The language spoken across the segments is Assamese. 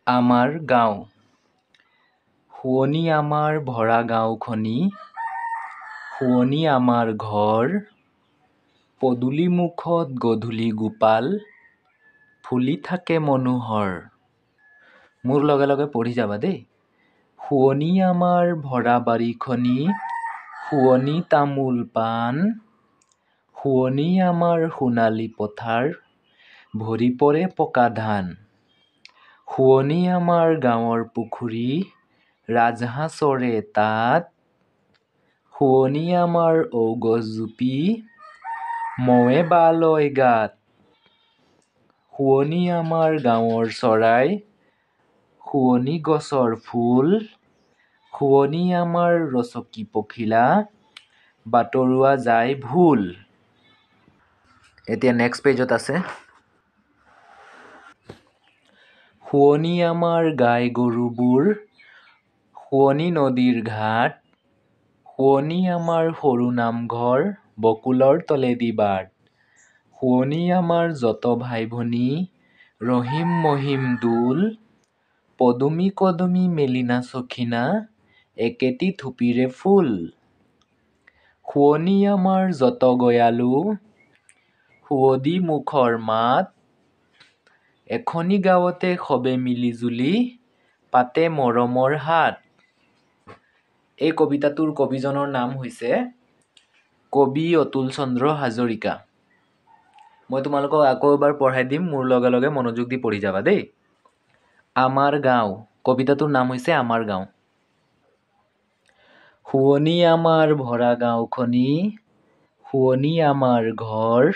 আমাৰ গাঁও। শুৱনি আমাৰ ভৰা গাঁওখনি, শুৱনি আমাৰ ঘৰ। পদূলি মুখত গধূলি গোপাল, ফুলি থাকে মনোহৰ। মোৰ লগে লগে পঢ়ি যাবা দেই। শুৱনি আমাৰ ভৰা বাৰীখনি, শুৱনি তামোল পাণ। শুৱনি আমাৰ সোণালী পথাৰ, ভৰি পৰে পকা ধান। শুৱনি আমাৰ গাঁৱৰ পুখুৰী, ৰাজহাঁহ চৰে তাত। শুৱনি আমাৰ ঔ গছ জুপি, মৌৱে বাঁহ লয় গাত। শুৱনি আমাৰ গাঁৱৰ চৰাই, শুৱনি গছৰ ফুল। শুৱনি আমাৰ ৰচকী পখিলা, বাটৰুৱা যায় ভুল। এতিয়া নেক্সট পেজত আছে। শুৱনি আমাৰ গাই গৰুবোৰ, শুৱনি নদীৰ ঘাট। শুৱনি আমাৰ সৰু নামঘৰ, বকুলৰ তলেদি বাট। শুৱনি আমাৰ যত ভাই ভনী, ৰহিম মহিম দোল। পদুমী কদুমী মেলিনা চখিনা, একেটি থুপিৰে ফুল। শুৱনি আমাৰ যত গয়ালো, সুৱদী মুখৰ মাত। এখনি গাঁৱতে সবে মিলি জুলি, পাতে মৰমৰ হাত। এই কবিতাটোৰ কবিজনৰ নাম হৈছে কবি অতুল চন্দ্ৰ হাজৰিকা। মই তোমালোকক আকৌ এবাৰ পঢ়াই দিম, মোৰ লগে লগে মনোযোগ দি পঢ়ি যাবা দেই। আমাৰ গাঁও। কবিতাটোৰ নাম হৈছে আমাৰ গাঁও। শুৱনি আমাৰ ভৰা গাঁওখনি, শুৱনি আমাৰ ঘৰ।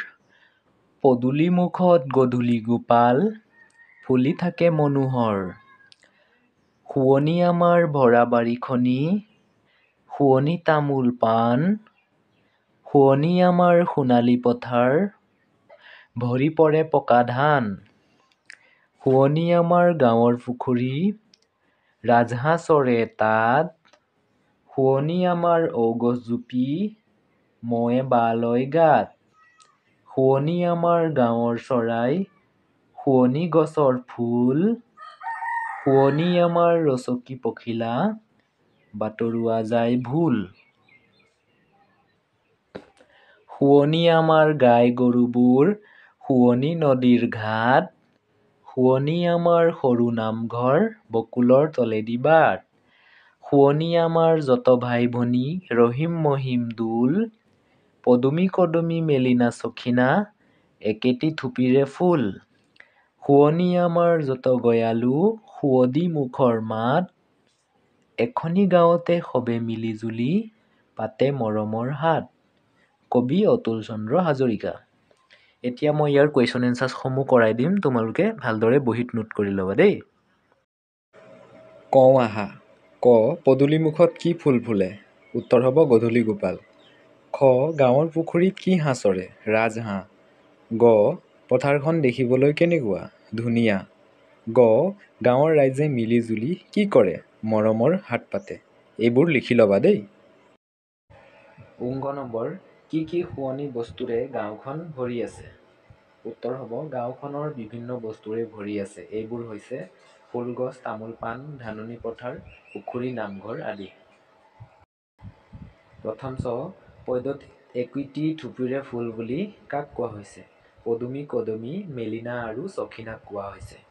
পদূলি মুখত গধূলি গোপাল, ফুলি থাকে মনোহৰ। শুৱনি আমাৰ ভৰা বাৰীখনি, শুৱনি তামোল পাণ। শুৱনি আমাৰ সোণালী পথাৰ, ভৰি পৰে পকা ধান। শুৱনি আমাৰ গাঁৱৰ পুখুৰী, ৰাজহাঁহ চৰে তাত। শুৱনি আমাৰ ঔ গছ জুপি, মৌৱে বাঁহ লয় গাত। শুৱনি আমাৰ গাঁৱৰ চৰাই, শুৱনি গছৰ ফুল। শুৱনি আমাৰ ৰচকী পখিলা, বাটৰুৱা যায় ভুল। শুৱনি আমাৰ গাই গৰুবোৰ, শুৱনি নদীৰ ঘাট। শুৱনি আমাৰ সৰু নামঘৰ, বকুলৰ তলেদি বাট। শুৱনি আমাৰ যত ভাই ভনী, ৰহিম মহিম দোল। পদুমী কদুমী মেলিনা চখিনা, একেটি থুপিৰে ফুল। শুৱনি আমাৰ যত গয়ালো, সুৱদী মুখৰ মাত। এখনি গাঁৱতে সবে মিলি জুলি, পাতে মৰমৰ হাত। কবি অতুল চন্দ্ৰ হাজৰিকা। এতিয়া মই ইয়াৰ কুৱেশ্যন এনচাৰ্ছসমূহ কৰাই দিম, তোমালোকে ভালদৰে বহীত নোট কৰি ল'বা দেই। কওঁ আহা। ক পদূলিমুখত কি ফুল ফুলে? উত্তৰ হ'ব গধূলি গোপাল। খ গাঁৱৰ পুখুৰীত কি হাঁহ চৰে? ৰাজহাঁহ। গ পথাৰখন দেখিবলৈ কেনেকুৱা? ধুনীয়া। গ গাঁৱৰ ৰাইজে মিলি জুলি কি কৰে? মৰমৰ হাত পাতে। এইবোৰ লিখি ল'বা দেই। অংক নম্বৰ, কি কি শুৱনি বস্তুৰে গাঁওখন ভৰি আছে? উত্তৰ হ'ব গাঁওখনৰ বিভিন্ন বস্তুৰে ভৰি আছে। এইবোৰ হৈছে ফুলগছ, তামোল পাণ, ধাননি পথাৰ, পুখুৰী, নামঘৰ আদি। প্ৰথম চ পদ্যত একোটি থুপিৰে ফুল বুলি কাক কোৱা হৈছে? পদুমী, কদমী, মেলিনা আৰু চখিনাক কোৱা হৈছে।